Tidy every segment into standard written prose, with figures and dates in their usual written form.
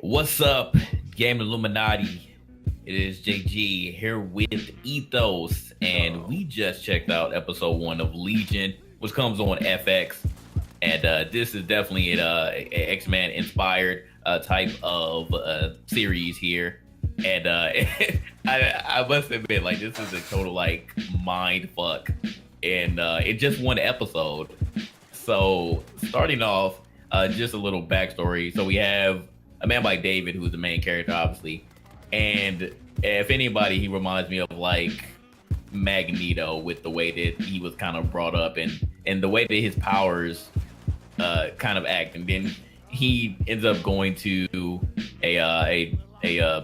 What's up, Game Illuminaughty? It is JG here with Ethos, and we just checked out episode 1 of Legion, which comes on FX. And this is definitely an X-Men inspired type of series here. And I must admit, like, this is a total like mind fuck, and it just one episode. So starting off, just a little backstory. So we have a man like David, who's the main character, obviously, and if anybody, he reminds me of like Magneto with the way that he was kind of brought up and the way that his powers kind of act. And then he ends up going to a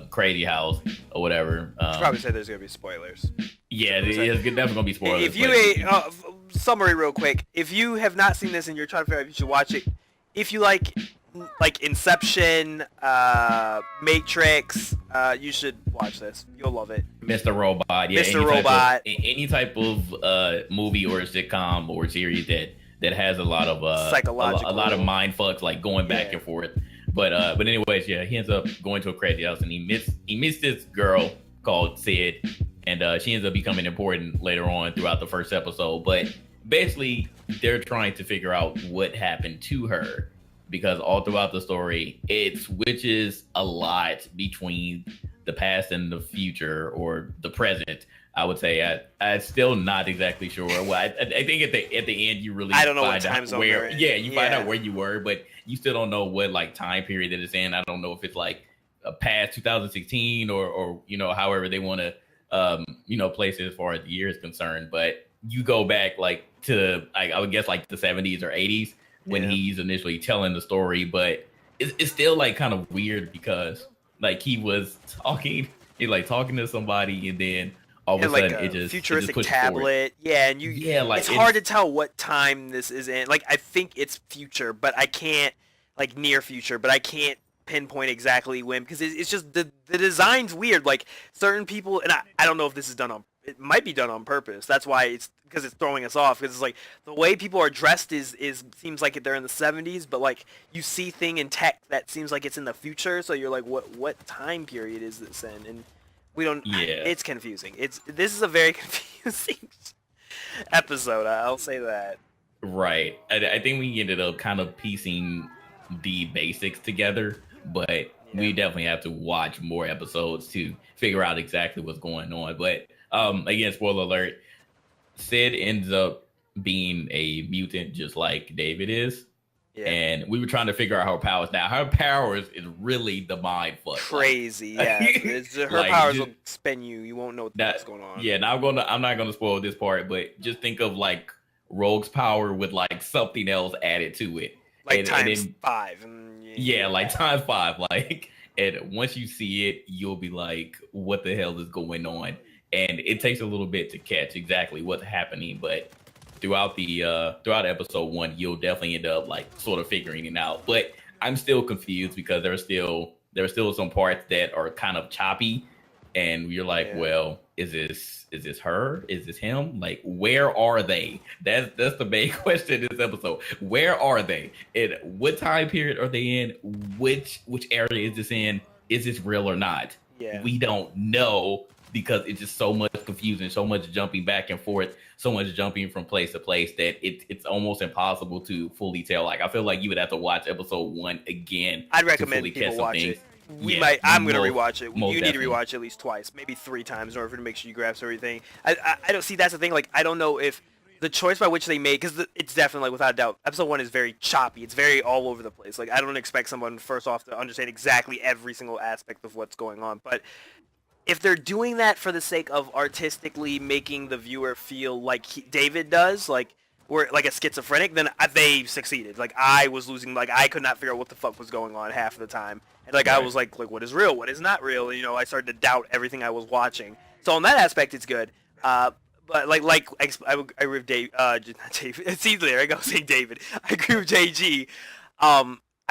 crazy house or whatever. Probably said there's gonna be spoilers. Yeah, there's definitely gonna be spoilers. If you summary real quick, if you have not seen this and you're trying to figure out if you should watch it, if you like Inception, Matrix, you should watch this. You'll love it. Mr. Robot, yeah. Mr. Robot. Any type of movie or sitcom or series that has a lot of psychological, a lot of mind fucks, like going back and forth. But anyways, yeah, he ends up going to a crazy house and he meets this girl called Sid, and she ends up becoming important later on throughout the first episode. But basically, they're trying to figure out what happened to her, because all throughout the story, it switches a lot between the past and the future, or the present. I would say I'm still not exactly sure. Well, I think at the end you really I don't know find what time out zone where. Yeah, you find yeah. out where you were, but you still don't know what like time period that it's in. I don't know if it's like a past 2016 or however they want to place it as far as the year is concerned. But you go back like to I would guess like the 70s or 80s when he's initially telling the story, but it's still like kind of weird because like he was talking to somebody, and then all of a sudden it just futuristic it just tablet. Forward. Yeah, and like it's hard to tell what time this is in. Like I think it's future, but I can't like near future, but I can't pinpoint exactly when, because it's just the design's weird. Like certain people, and I don't know if this is done on. It might be done on purpose. That's why it's throwing us off, because it's like the way people are dressed is seems like they're in the 70s, but like you see thing in tech that seems like it's in the future, so you're like, what time period is this in? And we don't. Yeah, it's confusing. This is a very confusing episode. I'll say that. Right. I think we ended up kind of piecing the basics together, but we definitely have to watch more episodes to figure out exactly what's going on. But again, spoiler alert, Sid ends up being a mutant just like David is. Yeah. And we were trying to figure out her powers. Now, her powers is really the mind fuck. Crazy, yeah. Her like, powers will spin you. You won't know what's going on. Yeah, now I'm not gonna spoil this part, but just think of like Rogue's power with like something else added to it. Like times 5. Yeah, like times 5. Like, and once you see it, you'll be like, what the hell is going on? And it takes a little bit to catch exactly what's happening, but throughout episode 1, you'll definitely end up like sort of figuring it out. But I'm still confused because there's still some parts that are kind of choppy, and you're like, well, is this her? Is this him? Like, where are they? That's the main question in this episode. Where are they? And what time period are they in? Which area is this in? Is this real or not? Yeah. We don't know, because it's just so much confusion, so much jumping back and forth, so much jumping from place to place that it's almost impossible to fully tell. Like, I feel like you would have to watch episode 1 again. I'd recommend people watch it. I'm going to rewatch it. You need to rewatch it at least twice, maybe 3 times in order to make sure you grasp everything. I don't see, that's the thing. Like, I don't know if the choice by which they made, because it's definitely, like, without a doubt, episode 1 is very choppy. It's very all over the place. Like, I don't expect someone first off to understand exactly every single aspect of what's going on, but if they're doing that for the sake of artistically making the viewer feel like David does, like we're like a schizophrenic, then they succeeded. Like I was losing, like I could not figure out what the fuck was going on half of the time, and like I was like what is real, what is not real? And, I started to doubt everything I was watching. So on that aspect, it's good. But I agree with Dave. Not David. See, there I go saying David. I agree with JG.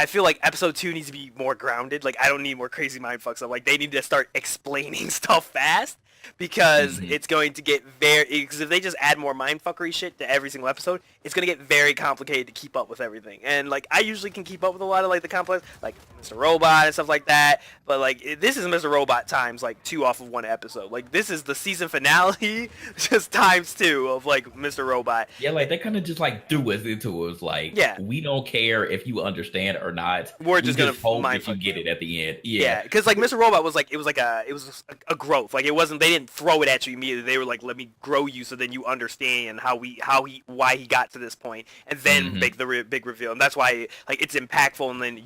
I feel like episode 2 needs to be more grounded. Like, I don't need more crazy mindfuck stuff. Like, they need to start explaining stuff fast. because it's going to get because if they just add more mindfuckery shit to every single episode, it's going to get very complicated to keep up with everything. And like I usually can keep up with a lot of like the complex, like Mr. Robot and stuff like that, but like this is Mr. Robot times like 2 off of one episode. Like this is the season finale just times 2 of like Mr. Robot. Yeah, like they kind of just like threw us into it. Like, we don't care if you understand or not. We're just gonna hope that you get it at the end. Yeah, because like Mr. Robot was like it was a growth. Like it wasn't, they didn't throw it at you immediately. They were like, let me grow you so then you understand why he got to this point, and then make the big reveal. And that's why like it's impactful, and then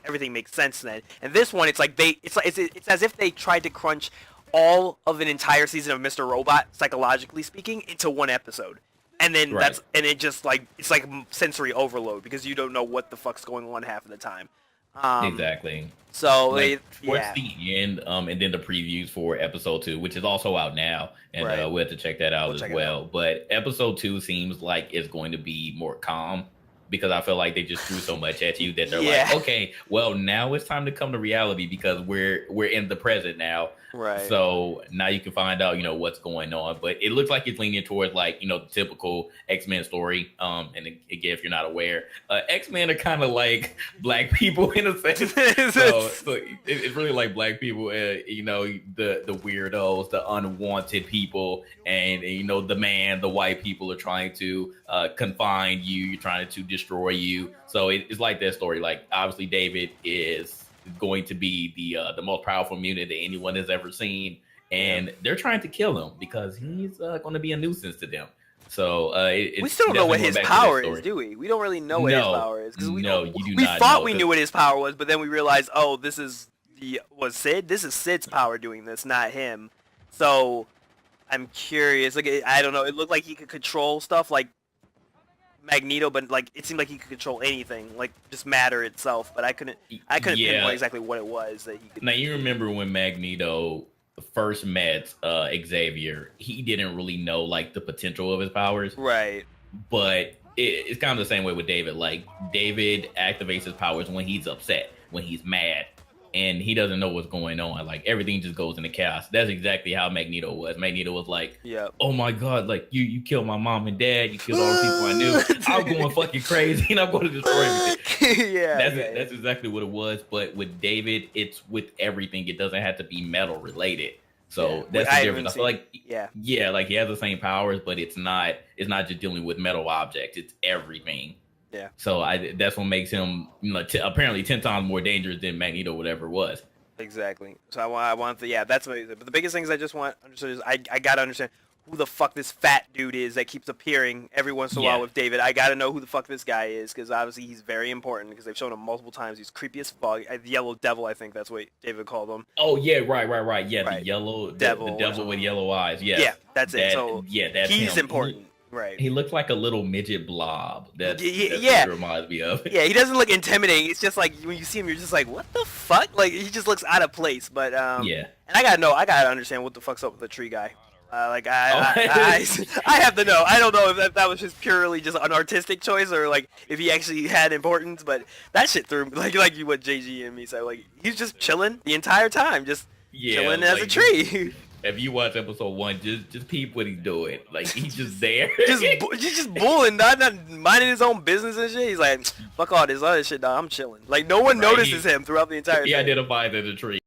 everything makes sense then. And this one, it's like it's as if they tried to crunch all of an entire season of Mr. Robot, psychologically speaking, into one episode. And then it just like it's like sensory overload because you don't know what the fuck's going on half of the time. Exactly. So like, towards the end, and then the previews for episode 2, which is also out now, and we'll have to check that out as well. But episode 2 seems like it's going to be more calm because I feel like they just threw so much at you that they're like, okay, well now it's time to come to reality because we're in the present now. Right. So now you can find out, what's going on. But it looks like it's leaning towards like, the typical X-Men story. And again, if you're not aware, X-Men are kind of like black people in a sense. so it's really like black people, the weirdos, the unwanted people, and the white people are trying to confine you, you're trying to destroy you. So it's like that story. Like obviously David is going to be the most powerful mutant that anyone has ever seen, and they're trying to kill him because he's going to be a nuisance to them. So we still don't know what his power is, do we? We don't really know what his power is because we thought we knew what his power was, but then we realized, oh, this is Sid. This is Sid's power doing this, not him. So I'm curious. Like I don't know. It looked like he could control stuff like Magneto, but like it seemed like he could control anything, like just matter itself. But I couldn't pinpoint exactly what it was that he could. Now you remember when Magneto first met Xavier, he didn't really know like the potential of his powers, right? But it's kind of the same way with David. Like David activates his powers when he's upset, when he's mad, and he doesn't know what's going on. Like everything just goes into chaos. That's exactly how Magneto was. Magneto was like, oh my God, like you killed my mom and dad, you killed all the people I knew. I'm going fucking crazy and I'm going to destroy everything. That's exactly what it was. But with David, it's with everything. It doesn't have to be metal related. So that's the difference. I feel like like he has the same powers, but it's not just dealing with metal objects. It's everything. Yeah. So that's what makes him apparently 10 times more dangerous than Magneto whatever was. Exactly. So I want that's what. But the biggest things I just want understood is I gotta understand who the fuck this fat dude is that keeps appearing every once in a while with David. I gotta know who the fuck this guy is because obviously he's very important because they've shown him multiple times. He's creepy as fuck. The Yellow Devil, I think that's what David called him. Oh yeah, right. Yeah, the yellow devil, the devil with yellow eyes. Yes. Yeah, that's it. So that's he's him. important. Right. He looks like a little midget blob. That's what it reminds me of. Yeah, he doesn't look intimidating. It's just like when you see him, you're just like, what the fuck? Like he just looks out of place. But And I gotta understand what the fuck's up with the tree guy. I have to know. I don't know if that was just purely just an artistic choice or like if he actually had importance. But that shit threw me like what JG and me said. Like he's just chilling the entire time, just chilling as a tree. If you watch episode 1, just peep what he's doing. Like he's just there, just bullying, not minding his own business and shit. He's like, fuck all this other shit, dog. I'm chilling. Like no one notices him throughout the entire. He thing. identifies as a tree.